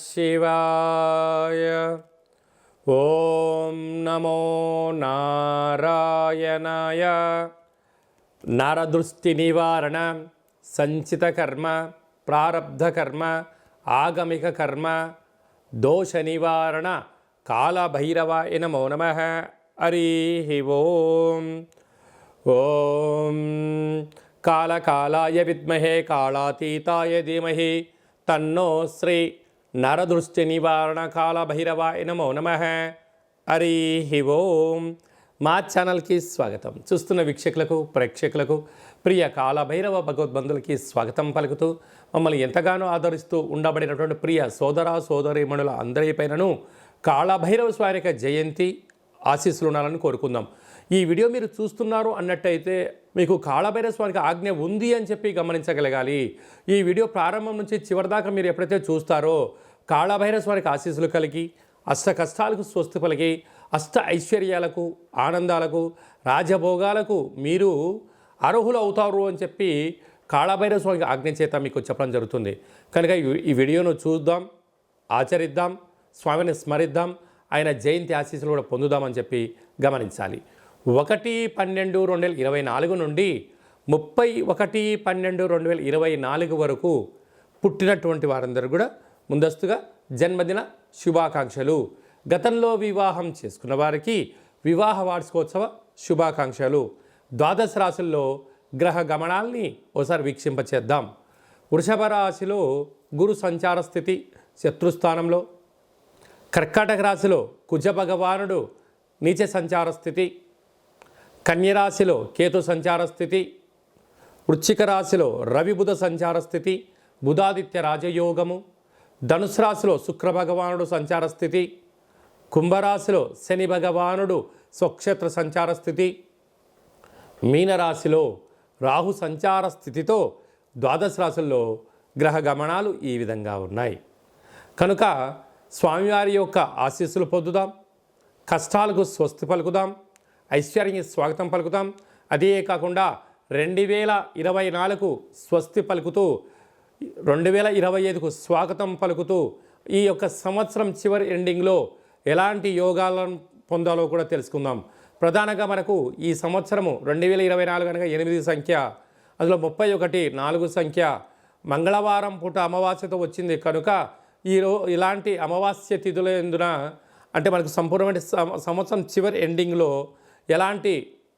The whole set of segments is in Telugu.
శివాయ. ఓం నమో నారాయణాయ. నరదృష్టి నివారణ, సంచిత కర్మ, ప్రారబ్ధ కర్మ, ఆగమిక కర్మ, దోష నివారణ కాళభైరవాయ నమో నమః. హరి ఓం. ఓం కాళకాళాయ విద్మహే కాళాతీతాయ ధీమహి తన్నో శ్రీ నరదృష్టి నివారణ కాళభైరవాయ నమో నమః. హరి ఓం. మా ఛానల్కి స్వాగతం. చూస్తున్న వీక్షకులకు, ప్రేక్షకులకు, ప్రియ కాళభైరవ భగవద్బంధులకి స్వాగతం పలుకుతూ మమ్మల్ని ఎంతగానో ఆదరిస్తూ ఉండబడినటువంటి ప్రియ సోదర సోదరీమణుల అందరిపైనను కాళభైరవ స్వామి యొక్క జయంతి ఆశీస్సులు ఉండాలని కోరుకుందాం. ఈ వీడియో మీరు చూస్తున్నారు అన్నట్టయితే మీకు కాళభైరవ స్వామికి ఆజ్ఞ ఉంది అని చెప్పి గమనించగలగాలి. ఈ వీడియో ప్రారంభం నుంచి చివరిదాకా మీరు ఎప్పుడైతే చూస్తారో కాళభైరవ స్వామికి ఆశీస్సులు కలిగి అష్ట కష్టాలకు స్వస్తి పలికి అష్ట ఐశ్వర్యాలకు, ఆనందాలకు, రాజభోగాలకు మీరు అర్హులు అవుతారు అని చెప్పి కాళభైరవ స్వామికి ఆజ్ఞ చేత మీకు చెప్పడం జరుగుతుంది. కనుక ఈ వీడియోను చూద్దాం, ఆచరిద్దాం, స్వామిని స్మరిద్దాం, ఆయన జయంతి ఆశీస్సులు కూడా పొందుదామని చెప్పి గమనించాలి. 1/12/2024 నుండి 31/12/2024 వరకు పుట్టినటువంటి వారందరూ కూడా ముందస్తుగా జన్మదిన శుభాకాంక్షలు. గతంలో వివాహం చేసుకున్న వారికి వివాహ వార్షికోత్సవ శుభాకాంక్షలు. ద్వాదశ రాశుల్లో గ్రహ గమనాల్ని ఒకసారి వీక్షింపచేద్దాం. వృషభ రాశిలో గురు సంచార స్థితి శత్రుస్థానంలో, కర్కాటక రాశిలో కుజ భగవానుడు నీచ సంచార స్థితి, కన్యరాశిలో కేతు సంచార స్థితి, వృశ్చిక రాశిలో రవి బుధ సంచార స్థితి, బుధాదిత్య రాజయోగము, ధనుసు రాశిలో శుక్ర భగవానుడు సంచార స్థితి, కుంభరాశిలో శని భగవానుడు స్వక్షేత్ర సంచార స్థితి, మీనరాశిలో రాహు సంచార స్థితితో ద్వాదశ రాశుల్లో గ్రహ గమనాలు ఈ విధంగా ఉన్నాయి. కనుక స్వామివారి యొక్క ఆశీస్సులు పొందుదాం, కష్టాలకు స్వస్తి పలుకుదాం, ఐశ్వర్యానికి స్వాగతం పలుకుతాం. అదే కాకుండా 2024 స్వస్తి పలుకుతూ 2025కు స్వాగతం పలుకుతూ ఈ యొక్క సంవత్సరం చివరి ఎండింగ్లో ఎలాంటి యోగాలను పొందాలో కూడా తెలుసుకుందాం. ప్రధానంగా మనకు ఈ సంవత్సరము 2024 అనగా 8 సంఖ్య, అందులో 31 4 సంఖ్య, మంగళవారం పూట అమావాస్యతో వచ్చింది. కనుక ఇలాంటి అమావాస్య తిథుల ఎందున అంటే మనకు సంపూర్ణమైన సంవత్సరం చివరి ఎండింగ్లో ఎలాంటి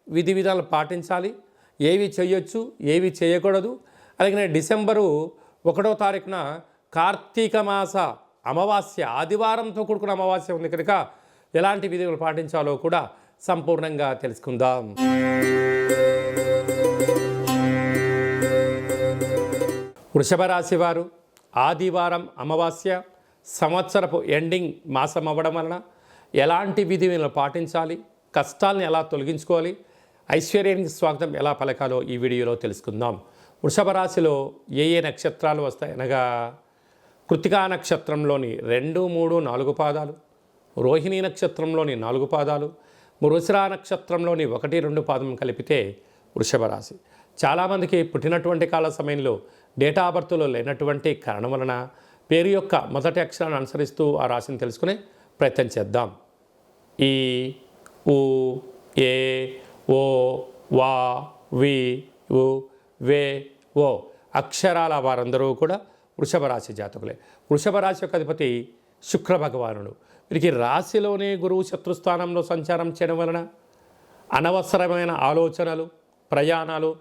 విధి విధానాలు పాటించాలి, ఏవి చేయొచ్చు, ఏవి చేయకూడదు. అలాగే డిసెంబరు 1వ తారీఖున కార్తీక మాస అమావాస్య ఆదివారంతో కూడుకున్న అమావాస్య ఉంది. కనుక ఎలాంటి విధులు పాటించాలో కూడా సంపూర్ణంగా తెలుసుకుందాం. వృషభ రాశి వారు ఆదివారం అమావాస్య సంవత్సరపు ఎండింగ్ మాసం అవ్వడం వలన ఎలాంటి విధులను పాటించాలి, కష్టాలను ఎలా తొలగించుకోవాలి, ఐశ్వర్యానికి స్వాగతం ఎలా పలకాలో ఈ వీడియోలో తెలుసుకుందాం. వృషభ రాశిలో ఏ ఏ నక్షత్రాలు వస్తాయి అనగా కృత్తికా నక్షత్రంలోని 2, 3, 4 పాదాలు, రోహిణీ నక్షత్రంలోని 4 పాదాలు, మృగశిర నక్షత్రంలోని 1, 2 పాదం కలిపితే వృషభ రాశి. చాలామందికి పుట్టినటువంటి కాల సమయంలో డేటా ఆఫ్ బర్త్లో లేనటువంటి కారణం వలన పేరు యొక్క మొదటి అక్షరాన్ని అనుసరిస్తూ ఆ రాశిని తెలుసుకునే ప్రయత్నం చేద్దాం. ఈ, ఉ, ఏ, ఓ, వా, వి, ఉ, వే, ఓ అక్షరాల వారందరూ కూడా వృషభ రాశి జాతకులే. వృషభ రాశి యొక్క అధిపతి శుక్ర భగవానుడు. వీరికి రాశిలోనే గురువు శత్రుస్థానంలో సంచారం చేయడం వలన అనవసరమైన ఆలోచనలు, ప్రయాణాలు,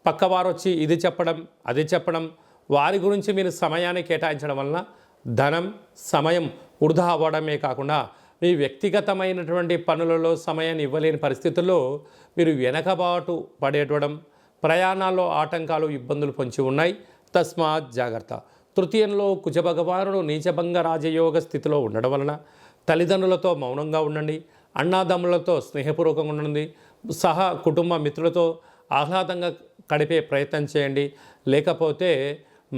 పక్కవారు వచ్చి ఇది చెప్పడం, అది చెప్పడం, వారి గురించి మీరు సమయాన్ని కేటాయించడం వలన ధనం, సమయం వృధా అవ్వడమే కాకుండా మీ వ్యక్తిగతమైనటువంటి పనులలో సమయాన్ని ఇవ్వలేని పరిస్థితుల్లో మీరు వెనకబాటు పడేటడం, ప్రయాణాల్లో ఆటంకాలు, ఇబ్బందులు పొంచి ఉన్నాయి. తస్మాత్ జాగ్రత్త. తృతీయంలో కుజ భగవానుడు నీచభంగ రాజయోగ స్థితిలో ఉండడం వలన తల్లిదండ్రులతో మౌనంగా ఉండండి, అన్నాదమ్ములతో స్నేహపూర్వకంగా ఉండండి, సహా కుటుంబ మిత్రులతో ఆహ్లాదంగా గడిపే ప్రయత్నం చేయండి. లేకపోతే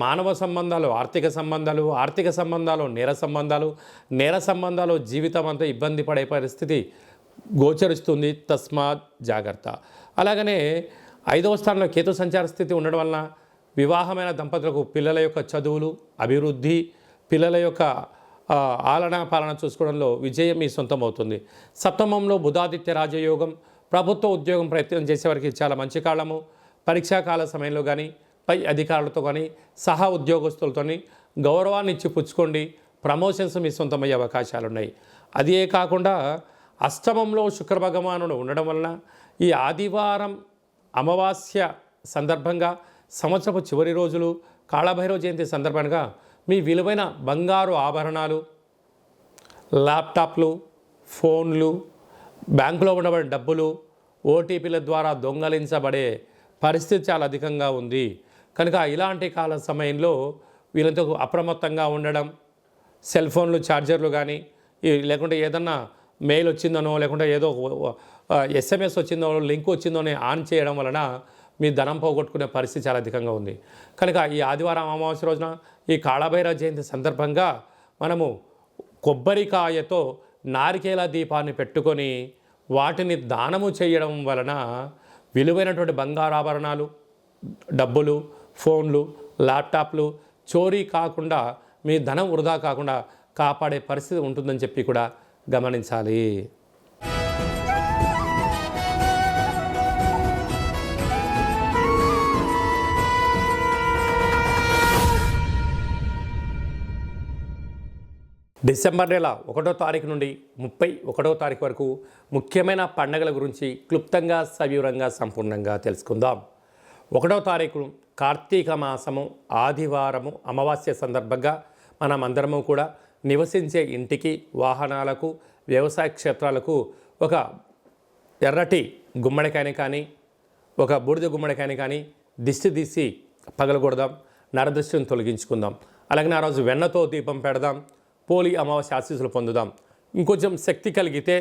మానవ సంబంధాలు, ఆర్థిక సంబంధాలు, నేర సంబంధాలు జీవితం అంతా ఇబ్బంది పడే పరిస్థితి గోచరిస్తుంది. తస్మాత్ జాగ్రత్త. అలాగనే 5వ స్థానంలో కేతు సంచార స్థితి ఉండడం వలన వివాహమైన దంపతులకు పిల్లల యొక్క చదువులు, అభివృద్ధి, పిల్లల యొక్క ఆలన పాలన చూసుకోవడంలో విజయం మీ సొంతం అవుతుంది. సప్తమంలో బుధాదిత్య రాజయోగం, ప్రభుత్వ ఉద్యోగం ప్రయత్నం చేసేవారికి చాలా మంచి కాలము. పరీక్షాకాల సమయంలో కానీ పై అధికారులతో కానీ సహా ఉద్యోగస్తులతో గౌరవాన్ని ఇచ్చి పుచ్చుకోండి. ప్రమోషన్స్ మీ సొంతమయ్యే అవకాశాలు ఉన్నాయి. అదే కాకుండా అష్టమంలో శుక్ర భగవానుడు ఉండడం వలన ఈ ఆదివారం అమావాస్య సందర్భంగా సంవత్సరపు చివరి రోజులు కాళభైరవ జయంతి సందర్భంగా మీ విలువైన బంగారు ఆభరణాలు, ల్యాప్టాప్లు, ఫోన్లు, బ్యాంకులో ఉండబడిన డబ్బులు ఓటీపీల ద్వారా దొంగలించబడే పరిస్థితి చాలా అధికంగా ఉంది. కనుక ఇలాంటి కాల సమయంలో వీళ్ళతో అప్రమత్తంగా ఉండడం, సెల్ ఫోన్లు ఛార్జర్లు కానీ లేకుంటే ఏదన్నా మెయిల్ వచ్చిందనో లేకుంటే ఏదో ఎస్ఎంఎస్ వచ్చిందో లింక్ వచ్చిందో ఆన్ చేయడం వలన మీ ధనం పోగొట్టుకునే పరిస్థితి చాలా అధికంగా ఉంది. కనుక ఈ ఆదివారం అమావాస్య రోజున ఈ కాళభైరవ జయంతి సందర్భంగా మనము కొబ్బరికాయతో నారికేల దీపాన్ని పెట్టుకొని వాటిని దానము చేయడం వలన విలువైనటువంటి బంగారాభరణాలు, డబ్బులు, ఫోన్లు, ల్యాప్టాప్లు చోరీ కాకుండా మీ ధనం వృధా కాకుండా కాపాడే పరిస్థితి ఉంటుందని చెప్పి కూడా గమనించాలి. డిసెంబర్ నెల 1వ తారీఖు నుండి 31వ తారీఖు వరకు ముఖ్యమైన పండుగల గురించి క్లుప్తంగా సవివరంగా సంపూర్ణంగా తెలుసుకుందాం. 1వ తారీఖు కార్తీక మాసము ఆదివారము అమావాస్య సందర్భంగా మనమందరము కూడా నివసించే ఇంటికి, వాహనాలకు, వ్యవసాయ క్షేత్రాలకు ఒక ఎర్రటి గుమ్మడికాయని కానీ ఒక బూడిద గుమ్మడికాయని కానీ దిష్టి తీసి పగలగొడదాం, నరదృష్టిని తొలగించుకుందాం. అలాగే ఆ రోజు వెన్నతో దీపం పెడదాం, పోలి అమావాస్య ఆశీస్సులు పొందుదాం. ఇంకొంచెం శక్తి కలిగితే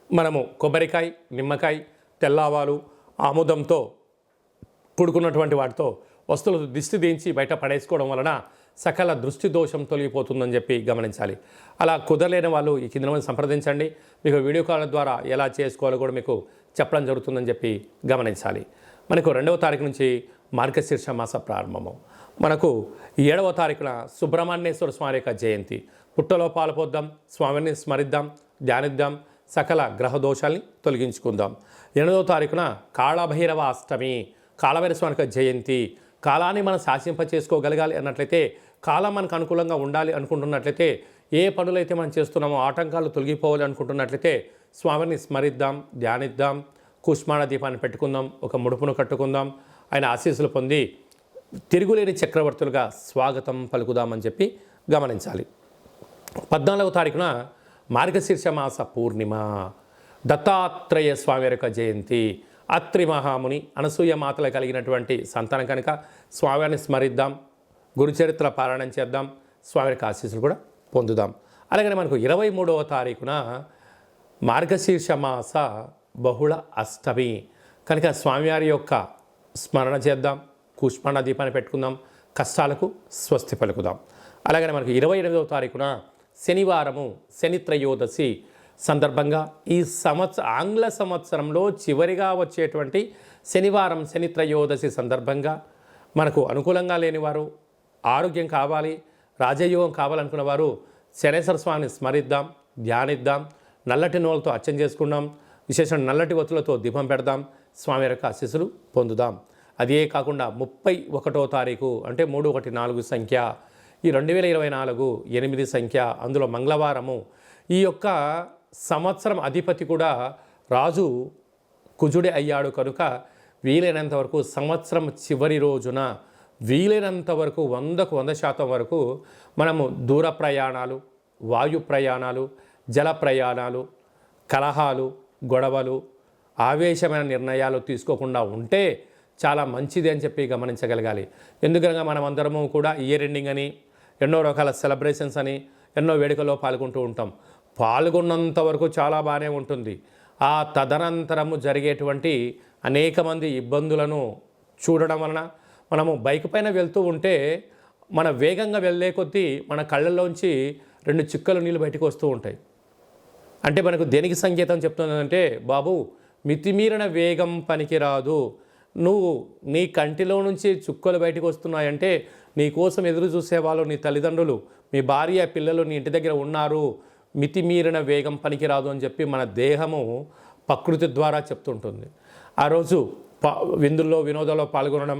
మనము కొబ్బరికాయ, నిమ్మకాయ, తెల్లవాలు, ఆముదంతో కూడుకున్నటువంటి వాటితో వస్తువులు దిష్టి దించి బయట పడేసుకోవడం వలన సకల దృష్టి దోషం తొలగిపోతుందని చెప్పి గమనించాలి. అలా కుదరలేని వాళ్ళు ఈ కింద సంప్రదించండి. మీకు వీడియో కాల్ ద్వారా ఎలా చేసుకోవాలో కూడా మీకు చెప్పడం జరుగుతుందని చెప్పి గమనించాలి. మనకు 2వ తారీఖు నుంచి మార్గశీర్ష మాస ప్రారంభము. మనకు 7వ తారీఖున సుబ్రహ్మణ్యేశ్వర స్వామి యొక్క జయంతి. పుట్టలో పాల్పొద్దాం, స్వామిని స్మరిద్దాం, ధ్యానిద్దాం, సకల గ్రహ దోషాల్ని తొలగించుకుందాం. 8వ తారీఖున కాళభైరవ అష్టమి, కాళభైరవ స్వామి యొక్క జయంతి. కాలాన్ని మనం శాసింప చేసుకోగలగాలి అన్నట్లయితే, కాలం మనకు అనుకూలంగా ఉండాలి అనుకుంటున్నట్లయితే, ఏ పనులైతే మనం చేస్తున్నామో ఆటంకాలు తొలగిపోవాలి అనుకుంటున్నట్లయితే స్వామిని స్మరిద్దాం, ధ్యానిద్దాం, కుష్మాణ దీపాన్ని పెట్టుకుందాం, ఒక ముడుపును కట్టుకుందాం, ఆయన ఆశీస్సులు పొంది తిరుగులేని చక్రవర్తులుగా స్వాగతం పలుకుదామని చెప్పి గమనించాలి. 14వ తారీఖున మార్గశీర్ష మాస పూర్ణిమ, దత్తాత్రేయ స్వామి యొక్క జయంతి. అత్రి మహాముని, అనసూయ మాతలు కలిగినటువంటి సంతానం కనుక స్వామిని స్మరిద్దాం, గురుచరిత్ర పారాయణం చేద్దాం, స్వామి యొక్క ఆశీస్సులు కూడా పొందుదాం. అలాగే మనకు 23వ తారీఖున మార్గశీర్ష మాస బహుళ అష్టమి కనుక స్వామివారి యొక్క స్మరణ చేద్దాం, కుష్మాణ దీపాన్ని పెట్టుకుందాం, కష్టాలకు స్వస్తి పలుకుదాం. అలాగే మనకు 28వ తారీఖున శనివారము, శని త్రయోదశి సందర్భంగా ఈ ఆంగ్ల సంవత్సరంలో చివరిగా వచ్చేటువంటి శనివారం, శని త్రయోదశి సందర్భంగా మనకు అనుకూలంగా లేనివారు, ఆరోగ్యం కావాలి, రాజయోగం కావాలనుకున్న వారు శనేశ్వర స్వామిని స్మరిద్దాం, ధ్యానిద్దాం, నల్లటి నూనెలతో అర్చన చేసుకుందాం, విశేషం నల్లటి ఒత్తులతో దీపం పెడదాం, స్వామి యొక్క ఆశీస్సులు పొందుదాం. అదే కాకుండా 31వ తారీఖు అంటే 314 సంఖ్య, ఈ 2024 8 సంఖ్య, అందులో మంగళవారము. ఈ యొక్క సంవత్సరం అధిపతి కూడా రాజు కుజుడే అయ్యాడు కనుక వీలైనంత వరకు సంవత్సరం చివరి రోజున వీలైనంత వరకు 100కు 100% వరకు మనము దూర ప్రయాణాలు, వాయు ప్రయాణాలు, జల ప్రయాణాలు, కలహాలు, గొడవలు, ఆవేశమైన నిర్ణయాలు తీసుకోకుండా ఉంటే చాలా మంచిది అని చెప్పి గమనించగలగాలి. ఎందుకనగా మనం అందరము కూడా ఇయర్ ఎండింగ్ అని, ఎన్నో రకాల సెలబ్రేషన్స్ అని, ఎన్నో వేడుకల్లో పాల్గొంటూ ఉంటాం. పాల్గొన్నంత వరకు చాలా బాగానే ఉంటుంది. ఆ తదనంతరము జరిగేటువంటి అనేక మంది ఇబ్బందులను చూడడం వలన మనము బైక్ పైన వెళ్తూ ఉంటే మన వేగంగా వెళ్ళే కొద్దీ మన కళ్ళల్లోంచి 2 చుక్కలు నీళ్ళు బయటకు వస్తూ ఉంటాయి. అంటే మనకు దేనికి సంకేతం చెప్తుందంటే, బాబు మితిమీరిన వేగం పనికిరాదు, నువ్వు నీ కంటిలో నుంచి చుక్కలు బయటకు వస్తున్నాయంటే నీ కోసం ఎదురు చూసేవాళ్ళు నీ తల్లిదండ్రులు మీ భార్య పిల్లలు నీ ఇంటి దగ్గర ఉన్నారు, మితిమీరిన వేగం పనికిరాదు అని చెప్పి మన దేహము ప్రకృతి ద్వారా చెప్తుంటుంది. ఆ రోజు విందుల్లో వినోదాల్లో పాల్గొనడం,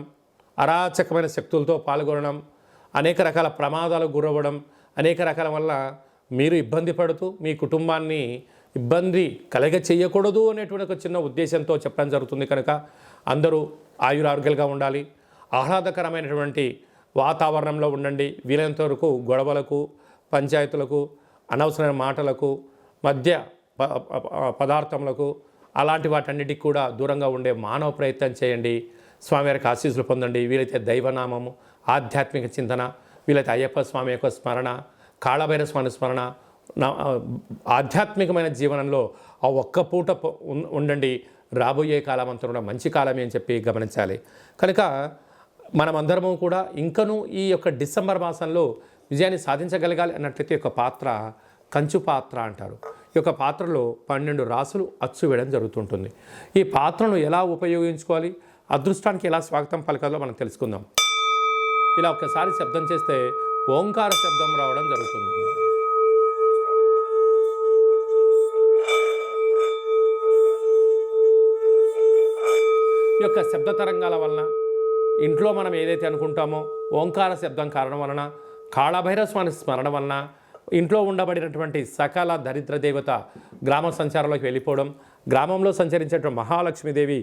అరాచకమైన శక్తులతో పాల్గొనడం, అనేక రకాల ప్రమాదాలకు గురవ్వడం, అనేక రకాల వల్ల మీరు ఇబ్బంది పడుతూ మీ కుటుంబాన్ని ఇబ్బంది కలగ చేయకూడదు అనేటువంటి ఒక చిన్న ఉద్దేశంతో చెప్పడం జరుగుతుంది. కనుక అందరూ ఆయురారోగ్యాలుగా ఉండాలి, ఆహ్లాదకరమైనటువంటి వాతావరణంలో ఉండండి. వీలైనంత వరకు గొడవలకు, పంచాయతీలకు, అనవసరమైన మాటలకు, మధ్య పదార్థములకు, అలాంటి వాటన్నిటికి కూడా దూరంగా ఉండే మానవ ప్రయత్నం చేయండి. స్వామివారికి ఆశీస్సులు పొందండి. వీలైతే దైవనామము, ఆధ్యాత్మిక చింతన, వీలైతే అయ్యప్ప స్వామి యొక్క స్మరణ, కాళభైరవ స్వామి స్మరణ, ఆధ్యాత్మికమైన జీవనంలో ఆ ఒక్క పూట ఉండండి. రాబోయే కాలం అంతా కూడా మంచి కాలమే అని చెప్పి గమనించాలి. కనుక మనమందరము కూడా ఇంకనూ ఈ యొక్క డిసెంబర్ మాసంలో విజయాన్ని సాధించగలగాలి అన్నట్లయితే ఒక పాత్ర కంచు పాత్ర అంటారు. ఈ యొక్క పాత్రలో 12 రాసులు అచ్చు వేయడం జరుగుతుంటుంది. ఈ పాత్రను ఎలా ఉపయోగించుకోవాలి, అదృష్టానికి ఎలా స్వాగతం పలకాలో మనం తెలుసుకుందాం. ఇలా ఒక్కసారి శబ్దం చేస్తే ఓంకార శబ్దం రావడం జరుగుతుంది. ఈ యొక్క శబ్ద తరంగాల వలన ఇంట్లో మనం ఏదైతే అనుకుంటామో ఓంకార శబ్దం కారణం వలన, కాళభైరవ స్వామి స్మరణ వలన ఇంట్లో ఉండబడినటువంటి సకల దరిద్ర దేవత గ్రామ సంచారంలోకి వెళ్ళిపోవడం, గ్రామంలో సంచరించేటువంటి మహాలక్ష్మీదేవి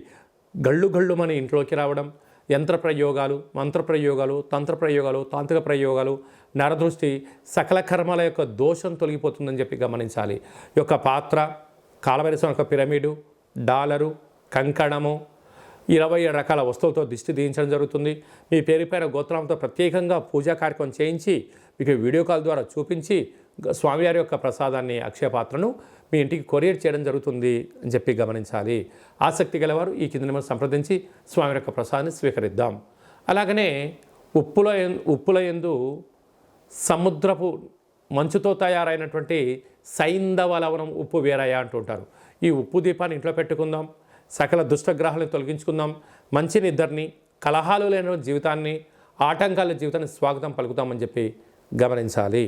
గళ్ళు గళ్ళుమని ఇంట్లోకి రావడం, యంత్ర ప్రయోగాలు, మంత్ర ప్రయోగాలు, తంత్ర ప్రయోగాలు, తాంత్రిక ప్రయోగాలు, నరదృష్టి, సకల కర్మల యొక్క దోషం తొలగిపోతుందని చెప్పి గమనించాలి. ఈ యొక్క పాత్ర, కాళభైరవ స్వామి యొక్క పిరమిడు, డాలరు, కంకణము, 27 రకాల వస్తువులతో దిష్టి తీయించడం జరుగుతుంది. మీ పేరుపైన గోత్రంతో ప్రత్యేకంగా పూజా కార్యక్రమం చేయించి మీకు వీడియో కాల్ ద్వారా చూపించి స్వామివారి యొక్క ప్రసాదాన్ని, అక్షయ పాత్రను మీ ఇంటికి కొరియర్ చేయడం జరుగుతుంది అని చెప్పి గమనించాలి. ఆసక్తి గలవారు ఈ కింద నెంబర్ సంప్రదించి స్వామి యొక్క ప్రసాదాన్ని స్వీకరిద్దాం. అలాగనే ఉప్పుల యందు సముద్రపు మంచుతో తయారైనటువంటి సైంధవ లవణం ఉప్పు వేరయ్య అంటుంటారు. ఈ ఉప్పు దీపాన్ని ఇంట్లో పెట్టుకుందాం. సకల దుష్టగ్రహాలను తొలగించుకుందాం. మంచి నిద్రని, కలహాలు లేని జీవితాన్ని, ఆటంకాల జీవితాన్ని స్వాగతం పలుకుతామని చెప్పి గమనించాలి.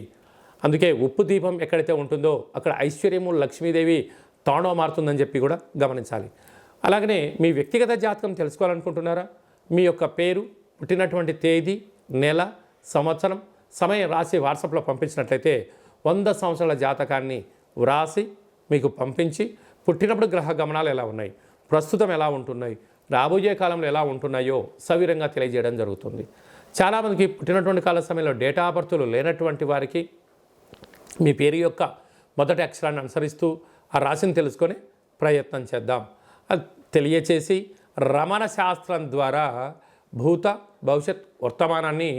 అందుకే ఉప్పు దీపం ఎక్కడైతే ఉంటుందో అక్కడ ఐశ్వర్యము, లక్ష్మీదేవి తాండవ మారుతుందని చెప్పి కూడా గమనించాలి. అలాగనే మీ వ్యక్తిగత జాతకం తెలుసుకోవాలనుకుంటున్నారా? మీ యొక్క పేరు, పుట్టినటువంటి తేదీ, నెల, సంవత్సరం, సమయం రాసి వాట్సాప్లో పంపించినట్లయితే 100 సంవత్సరాల జాతకాన్ని వ్రాసి మీకు పంపించి పుట్టినప్పుడు గ్రహ గమనాలు ఎలా ఉన్నాయి, ప్రస్తుతం ఎలా ఉంటున్నాయి, రాబోయే కాలంలో ఎలా ఉంటున్నాయో సవిరంగా తెలియజేయడం జరుగుతుంది. చాలామందికి పుట్టినటువంటి కాల సమయంలో డేటా ఆఫ్ బర్త్లు లేనటువంటి వారికి మీ పేరు యొక్క మొదటి అక్షరాన్ని అనుసరిస్తూ ఆ రాశిని తెలుసుకొని ప్రయత్నం చేద్దాం. అది తెలియచేసి రమణ శాస్త్రం ద్వారా భూత భవిష్యత్ వర్తమానాన్ని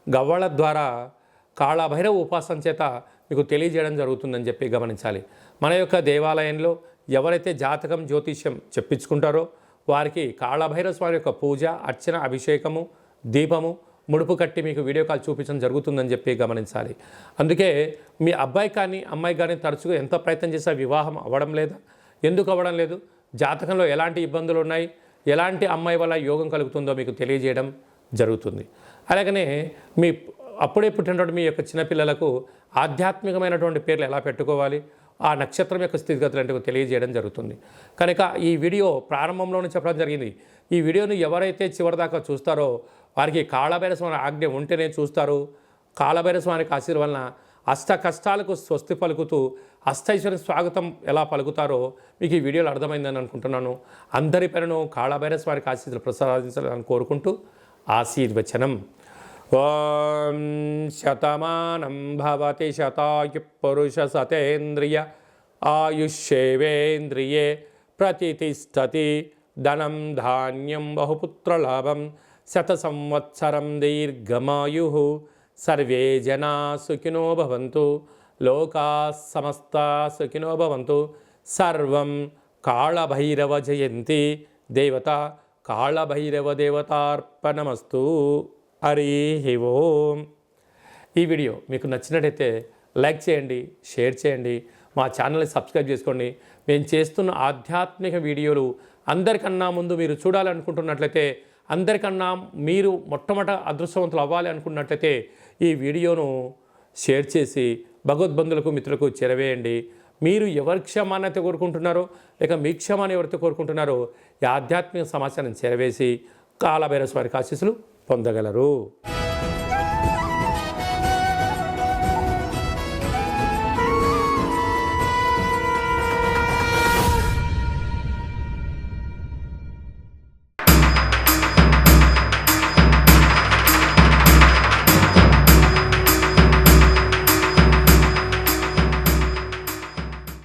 గవ్వళ ద్వారా కాళభైరవ ఉపాసన చేత మీకు తెలియజేయడం జరుగుతుందని చెప్పి గమనించాలి. మన యొక్క దేవాలయంలో ఎవరైతే జాతకం, జ్యోతిష్యం చెప్పించుకుంటారో వారికి కాళభైరవ స్వామి యొక్క పూజ, అర్చన, అభిషేకము, దీపము, ముడుపు కట్టి మీకు వీడియో కాల్ చూపించడం జరుగుతుందని చెప్పి గమనించాలి. అందుకే మీ అబ్బాయి కానీ అమ్మాయి కానీ తరచుగా ఎంత ప్రయత్నం చేసినా వివాహం అవ్వడం లేదా? ఎందుకు అవ్వడం లేదు? జాతకంలో ఎలాంటి ఇబ్బందులు ఉన్నాయి, ఎలాంటి అమ్మాయి వల్ల యోగం కలుగుతుందో మీకు తెలియజేయడం జరుగుతుంది. అలాగనే మీ అప్పుడే పుట్టినటువంటి మీ యొక్క చిన్నపిల్లలకు ఆధ్యాత్మికమైనటువంటి పేర్లు ఎలా పెట్టుకోవాలి, ఆ నక్షత్రం యొక్క స్థితిగతులు అంటే తెలియజేయడం జరుగుతుంది. కనుక ఈ వీడియో ప్రారంభంలోనే చెప్పడం జరిగింది. ఈ వీడియోను ఎవరైతే చివరిదాకా చూస్తారో వారికి కాళభైరవ స్వామి ఆజ్ఞ ఉంటేనే చూస్తారు. కాళభైరవ స్వామికి ఆశీర్వాదం వలన అష్ట కష్టాలకు స్వస్తి పలుకుతూ అష్టైశ్వర్య స్వాగతం ఎలా పలుకుతారో మీకు ఈ వీడియోలో అర్థమైందని అనుకుంటున్నాను. అందరిపైనను కాళభైరవ స్వామికి ఆశీస్సులు ప్రసాదించాలని కోరుకుంటూ ఆశీర్వచనం. ఓం శతమానం భవతి శతాయు పురుష సతేంద్రియ ఆయుష్యేవేంద్రియే ప్రతిష్టతి ధనం ధాన్యం బహుపుత్రలాభం శత సంవత్సరం దీర్ఘమాయు సర్వే జనా సుఖినో భవంతు లోకా సమస్తా సుఖినో భవంతు. సర్వం కాళభైరవ జయంతి దేవత కాళభైరవ దేవతార్పణమస్తు. హరి ఓం. ఈ వీడియో మీకు నచ్చినట్టయితే లైక్ చేయండి, షేర్ చేయండి, మా ఛానల్ని సబ్స్క్రైబ్ చేసుకోండి. మేము చేస్తున్న ఆధ్యాత్మిక వీడియోలు అందరికన్నా ముందు మీరు చూడాలనుకుంటున్నట్లయితే, అందరికన్నా మీరు మొట్టమొదట అదృష్టవంతులు అవ్వాలి అనుకున్నట్లయితే ఈ వీడియోను షేర్ చేసి భగవద్బంధులకు మిత్రులకు చేరవేయండి. మీరు ఎవరి క్షమాన్నత కోరుకుంటున్నారో లేక మీ క్షమాన్ని ఎవరితో కోరుకుంటున్నారో ఈ ఆధ్యాత్మిక సమాచారం చేరవేసి కాలభైరవ స్వామికి ఆశీస్సులు పొందగలరు.